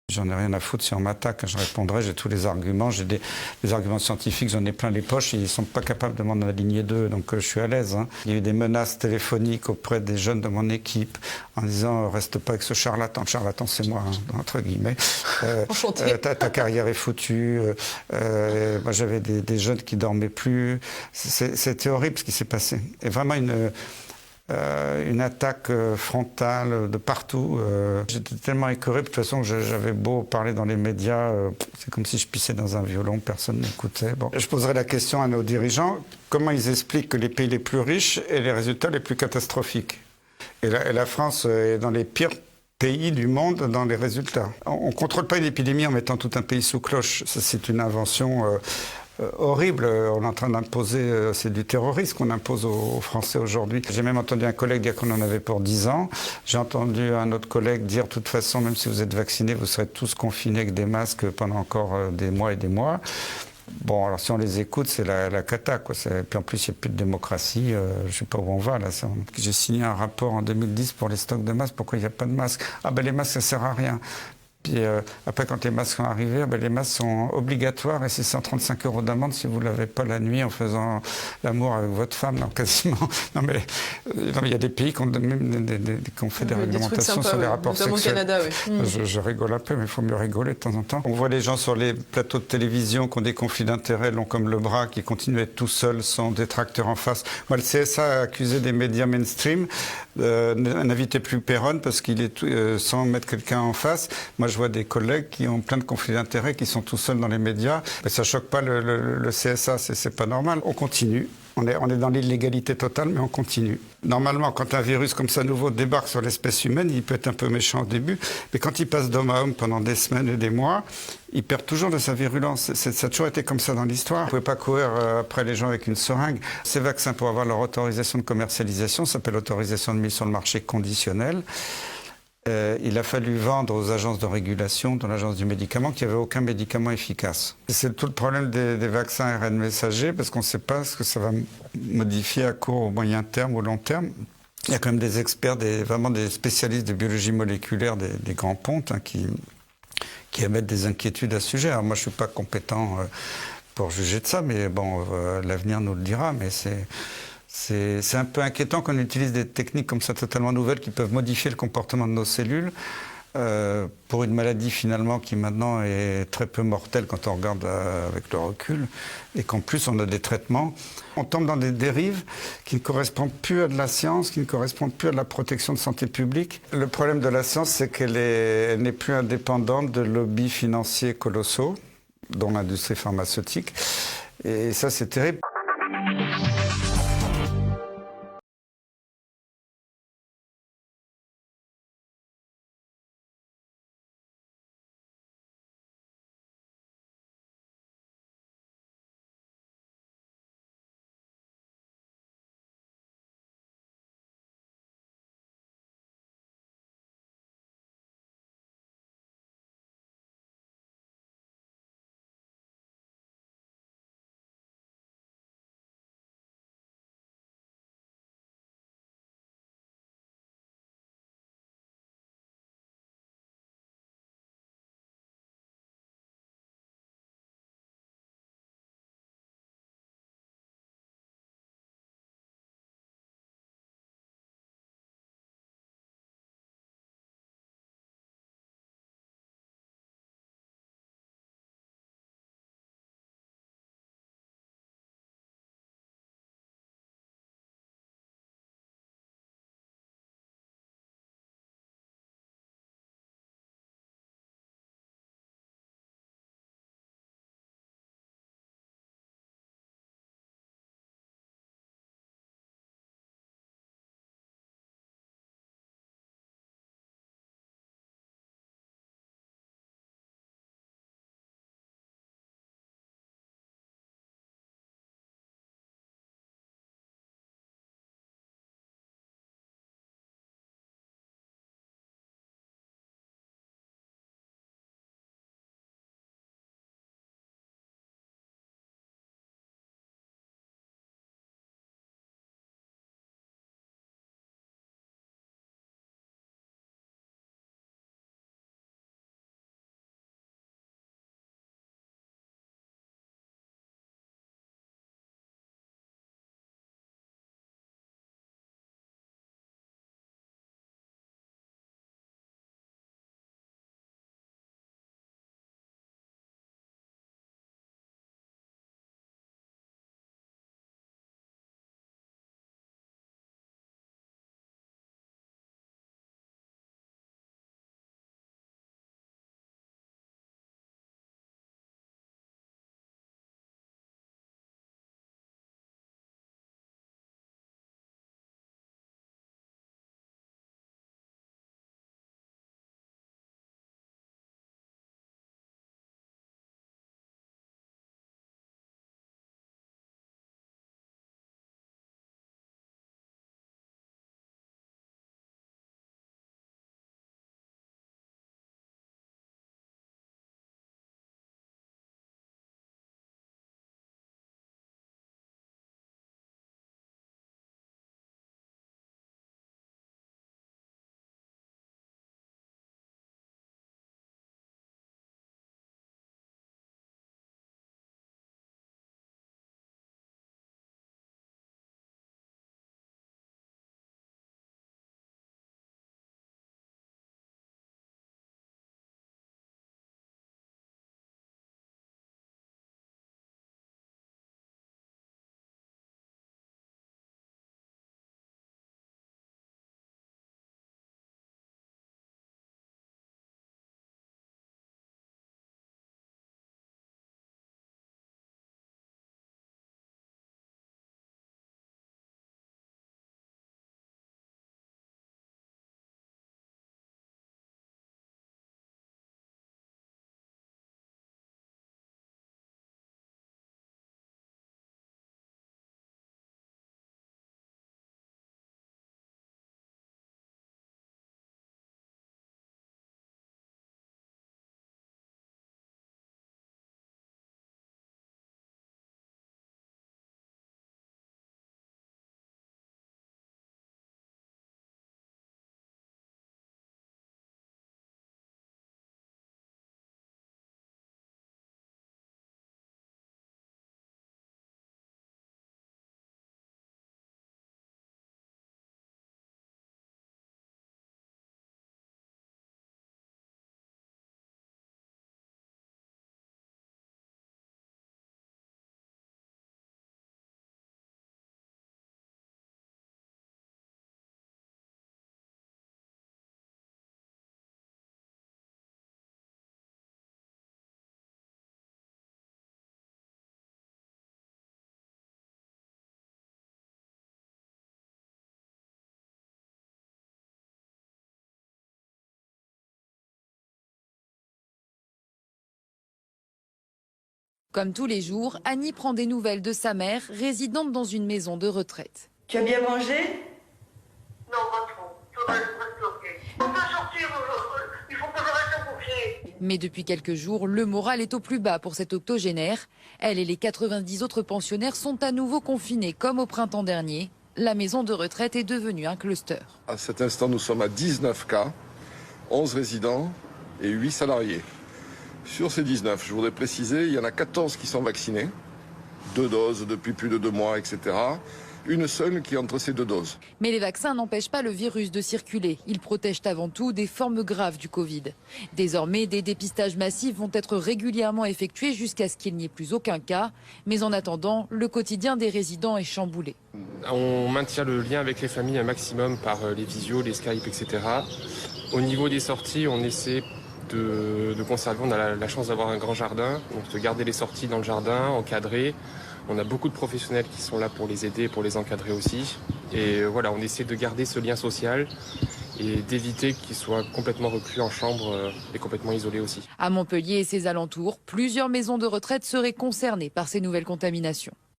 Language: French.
J'en ai rien à foutre si on m'attaque, je répondrai, j'ai tous les arguments, j'ai des arguments scientifiques, j'en ai plein les poches, et ils ne sont pas capables de m'en aligner deux, donc je suis à l'aise. Hein. Il y a eu des menaces téléphoniques auprès des jeunes de mon équipe en disant reste pas avec ce charlatan, le charlatan c'est moi, hein, entre guillemets. Ta carrière est foutue. Moi j'avais des jeunes qui dormaient plus. C'était horrible ce qui s'est passé. Et vraiment une attaque frontale de partout. J'étais tellement écœuré, de toute façon, que j'avais beau parler dans les médias, c'est comme si je pissais dans un violon, personne n'écoutait. Bon. Je poserai la question à nos dirigeants, comment ils expliquent que les pays les plus riches aient les résultats les plus catastrophiques? Et la France est dans les pires pays du monde dans les résultats. On ne contrôle pas une épidémie en mettant tout un pays sous cloche. Ça, c'est une invention horrible. On est en train d'imposer, c'est du terrorisme qu'on impose aux Français aujourd'hui. J'ai même entendu un collègue dire qu'on en avait pour 10 ans. J'ai entendu un autre collègue dire, de toute façon, même si vous êtes vaccinés, vous serez tous confinés avec des masques pendant encore des mois et des mois. Bon, alors si on les écoute, c'est la cata, quoi. Puis en plus, il n'y a plus de démocratie. Je ne sais pas où on va, là. J'ai signé un rapport en 2010 pour les stocks de masques. Pourquoi il n'y a pas de masques? Ah ben les masques, ça ne sert à rien. Puis après, quand les masques sont arrivés, les masques sont obligatoires et c'est 135 € d'amende si vous ne l'avez pas la nuit en faisant l'amour avec votre femme, non, quasiment. Non, mais il y a des pays qui ont fait des réglementations sur les rapports sexuels. Notamment au Canada, oui. Je rigole un peu, mais il faut mieux rigoler de temps en temps. On voit les gens sur les plateaux de télévision qui ont des conflits d'intérêts, longs comme le bras, qui continuent à être tout seuls, sans détracteurs en face. Moi, le CSA a accusé des médias mainstream, n'invitez plus Perron parce qu'il est sans mettre quelqu'un en face. Moi, je vois des collègues qui ont plein de conflits d'intérêts, qui sont tout seuls dans les médias. Mais ça ne choque pas le CSA, c'est pas normal. On continue. On est dans l'illégalité totale, mais on continue. Normalement, quand un virus comme ça nouveau débarque sur l'espèce humaine, il peut être un peu méchant au début, mais quand il passe d'homme à homme pendant des semaines et des mois, il perd toujours de sa virulence. Ça a toujours été comme ça dans l'histoire. Vous ne pouvez pas courir après les gens avec une seringue. Ces vaccins, pour avoir leur autorisation de commercialisation, ça s'appelle l'autorisation de mise sur le marché conditionnelle. Il a fallu vendre aux agences de régulation, dans l'agence du médicament, qu'il n'y avait aucun médicament efficace. C'est tout le problème des vaccins ARN messagers, parce qu'on ne sait pas ce que ça va modifier à court, au moyen terme, au long terme. Il y a quand même des experts, vraiment des spécialistes de biologie moléculaire, des grands pontes, hein, qui émettent des inquiétudes à ce sujet. Alors moi, je ne suis pas compétent pour juger de ça, mais bon, l'avenir nous le dira, mais c'est un peu inquiétant qu'on utilise des techniques comme ça totalement nouvelles qui peuvent modifier le comportement de nos cellules pour une maladie finalement qui maintenant est très peu mortelle quand on regarde avec le recul et qu'en plus on a des traitements. On tombe dans des dérives qui ne correspondent plus à de la science, qui ne correspondent plus à de la protection de santé publique. Le problème de la science, c'est qu'elle n'est plus indépendante de lobbies financiers colossaux, dont l'industrie pharmaceutique. Et ça, c'est terrible. Comme tous les jours, Annie prend des nouvelles de sa mère, résidente dans une maison de retraite. Tu as bien mangé? Non, pas trop. Ça va être bloqué. On peut sortir, il faut que je reste couché. Mais depuis quelques jours, le moral est au plus bas pour cette octogénaire. Elle et les 90 autres pensionnaires sont à nouveau confinés comme au printemps dernier. La maison de retraite est devenue un cluster. À cet instant, nous sommes à 19 cas, 11 résidents et 8 salariés. Sur ces 19, je voudrais préciser, il y en a 14 qui sont vaccinés, 2 doses depuis plus de 2 mois, etc. Une seule qui est entre ces 2 doses. Mais les vaccins n'empêchent pas le virus de circuler. Ils protègent avant tout des formes graves du Covid. Désormais, des dépistages massifs vont être régulièrement effectués jusqu'à ce qu'il n'y ait plus aucun cas. Mais en attendant, le quotidien des résidents est chamboulé. On maintient le lien avec les familles un maximum par les visios, les Skype, etc. Au niveau des sorties, on essaie de conserver. On a la chance d'avoir un grand jardin, donc de garder les sorties dans le jardin, encadrées. On a beaucoup de professionnels qui sont là pour les aider, pour les encadrer aussi. Et voilà, on essaie de garder ce lien social et d'éviter qu'ils soient complètement reclus en chambre et complètement isolés aussi. À Montpellier et ses alentours, plusieurs maisons de retraite seraient concernées par ces nouvelles contaminations.